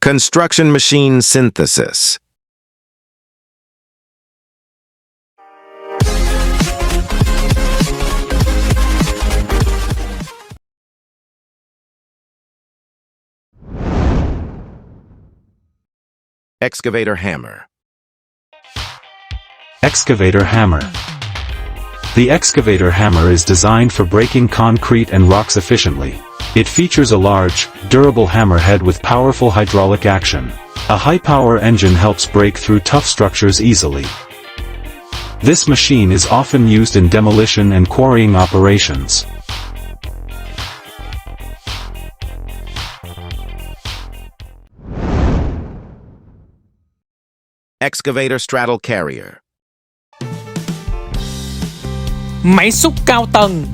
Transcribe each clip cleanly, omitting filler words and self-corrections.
Construction machine synthesis. Excavator hammer. Excavator hammer. The excavator hammer is designed for breaking concrete and rocks efficiently. It features a large, durable hammerhead with powerful hydraulic action. A high-power engine helps break through tough structures easily. This machine is often used in demolition and quarrying operations. Excavator straddle carrier. Máy xúc cao tầng.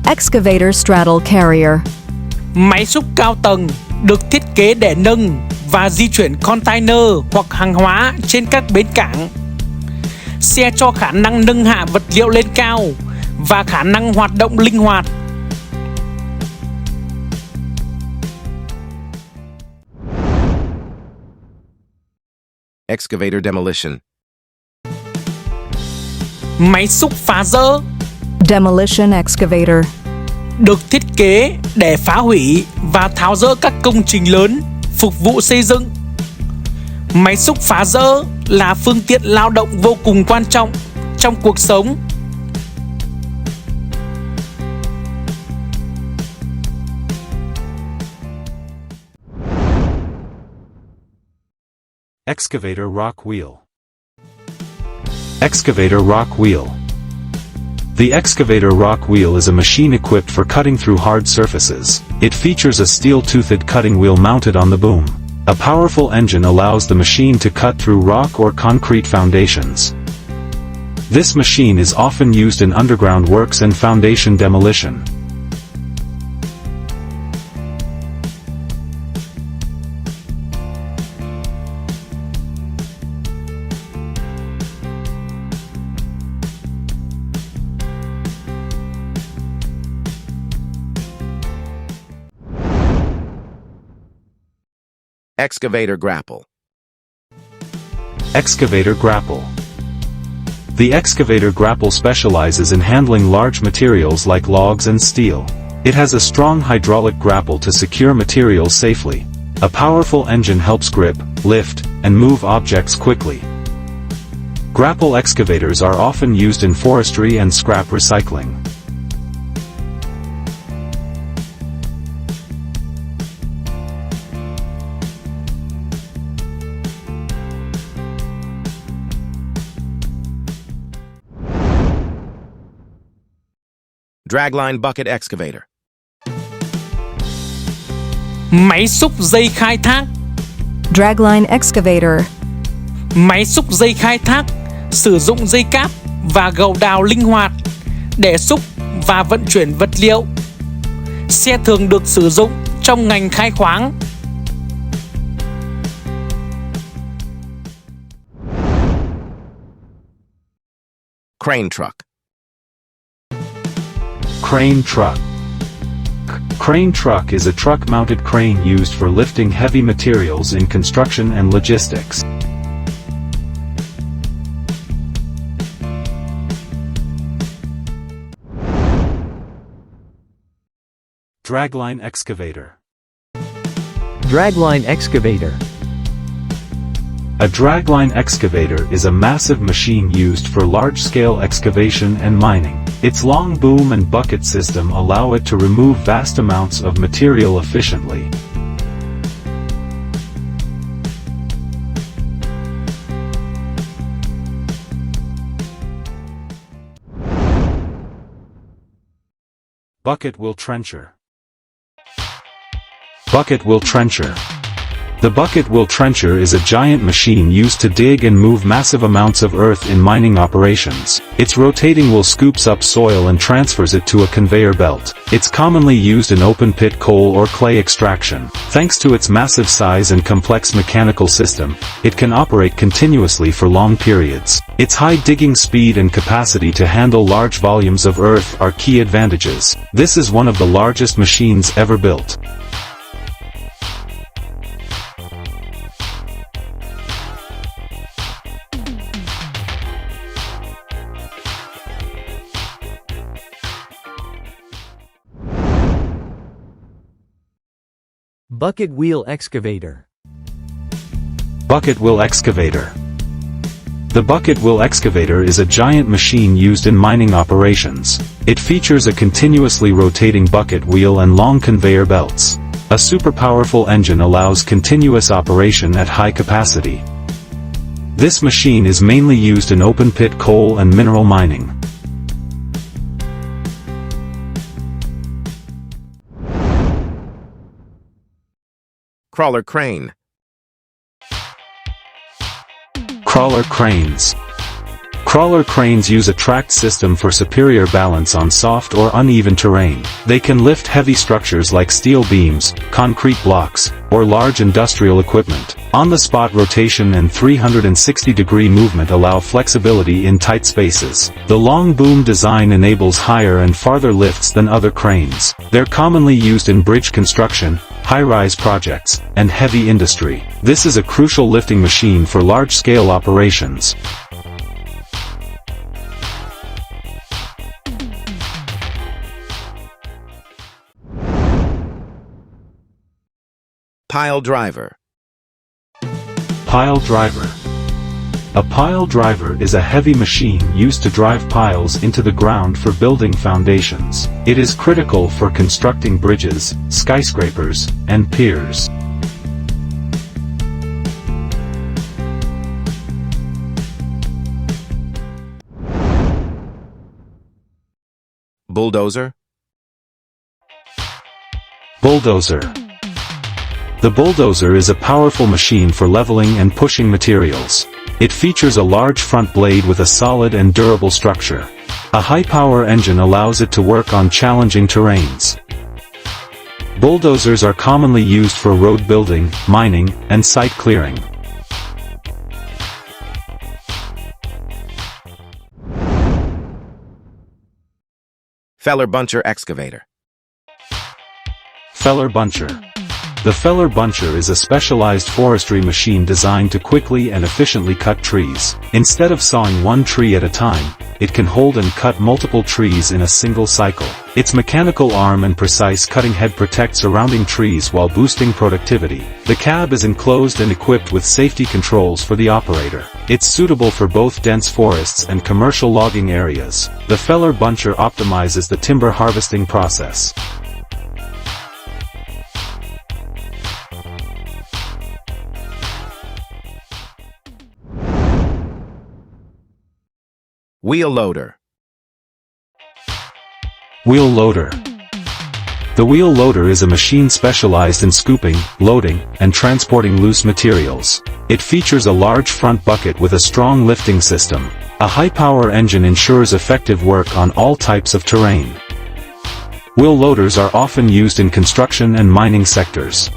Excavator straddle carrier. Máy xúc cao tầng được thiết kế để nâng và di chuyển container hoặc hàng hóa trên các bến cảng. Xe cho khả năng nâng hạ vật liệu lên cao và khả năng hoạt động linh hoạt. Excavator demolition. Máy xúc phá rỡ. Demolition excavator. Được thiết kế để phá hủy và tháo dỡ các công trình lớn phục vụ xây dựng. Máy xúc phá rỡ là phương tiện lao động vô cùng quan trọng trong cuộc sống. Excavator rock wheel. Excavator rock wheel. The excavator rock wheel is a machine equipped for cutting through hard surfaces. It features a steel-toothed cutting wheel mounted on the boom. A powerful engine allows the machine to cut through rock or concrete foundations. This machine is often used in underground works and foundation demolition. Excavator grapple. Excavator grapple. The excavator grapple specializes in handling large materials like logs and steel. It has a strong hydraulic grapple to secure materials safely. A powerful engine helps grip, lift, and move objects quickly. Grapple excavators are often used in forestry and scrap recycling. Dragline bucket excavator. Máy xúc dây khai thác. Dragline excavator. Máy xúc dây khai thác sử dụng dây cáp và gầu đào linh hoạt để xúc và vận chuyển vật liệu. Xe thường được sử dụng trong ngành khai khoáng. Crane truck. Crane truck. Crane truck is a truck-mounted crane used for lifting heavy materials in construction and logistics. Dragline excavator. Dragline excavator. A dragline excavator is a massive machine used for large-scale excavation and mining. Its long boom and bucket system allow it to remove vast amounts of material efficiently. Bucket wheel trencher. Bucket wheel trencher. The bucket wheel trencher is a giant machine used to dig and move massive amounts of earth in mining operations. Its rotating wheel scoops up soil and transfers it to a conveyor belt. It's commonly used in open-pit coal or clay extraction. Thanks to its massive size and complex mechanical system, it can operate continuously for long periods. Its high digging speed and capacity to handle large volumes of earth are key advantages. This is one of the largest machines ever built. Bucket wheel excavator. Bucket wheel excavator. The bucket wheel excavator is a giant machine used in mining operations. It features a continuously rotating bucket wheel and long conveyor belts. A super powerful engine allows continuous operation at high capacity. This machine is mainly used in open-pit coal and mineral mining. Crawler crane. Crawler cranes. Crawler cranes use a tracked system for superior balance on soft or uneven terrain. They can lift heavy structures like steel beams, concrete blocks, or large industrial equipment. On-the-spot rotation and 360-degree movement allow flexibility in tight spaces. The long boom design enables higher and farther lifts than other cranes. They're commonly used in bridge construction, high-rise projects, and heavy industry. This is a crucial lifting machine for large-scale operations. Pile driver. Pile driver. A pile driver is a heavy machine used to drive piles into the ground for building foundations. It is critical for constructing bridges, skyscrapers, and piers. Bulldozer. Bulldozer. The bulldozer is a powerful machine for leveling and pushing materials. It features a large front blade with a solid and durable structure. A high-power engine allows it to work on challenging terrains. Bulldozers are commonly used for road building, mining, and site clearing. Feller buncher excavator. Feller buncher. The feller buncher is a specialized forestry machine designed to quickly and efficiently cut trees. Instead of sawing one tree at a time, it can hold and cut multiple trees in a single cycle. Its mechanical arm and precise cutting head protect surrounding trees while boosting productivity. The cab is enclosed and equipped with safety controls for the operator. It's suitable for both dense forests and commercial logging areas. The feller buncher optimizes the timber harvesting process. Wheel loader. Wheel loader. The wheel loader is a machine specialized in scooping, loading, and transporting loose materials. It features a large front bucket with a strong lifting system. A high-power engine ensures effective work on all types of terrain. Wheel loaders are often used in construction and mining sectors.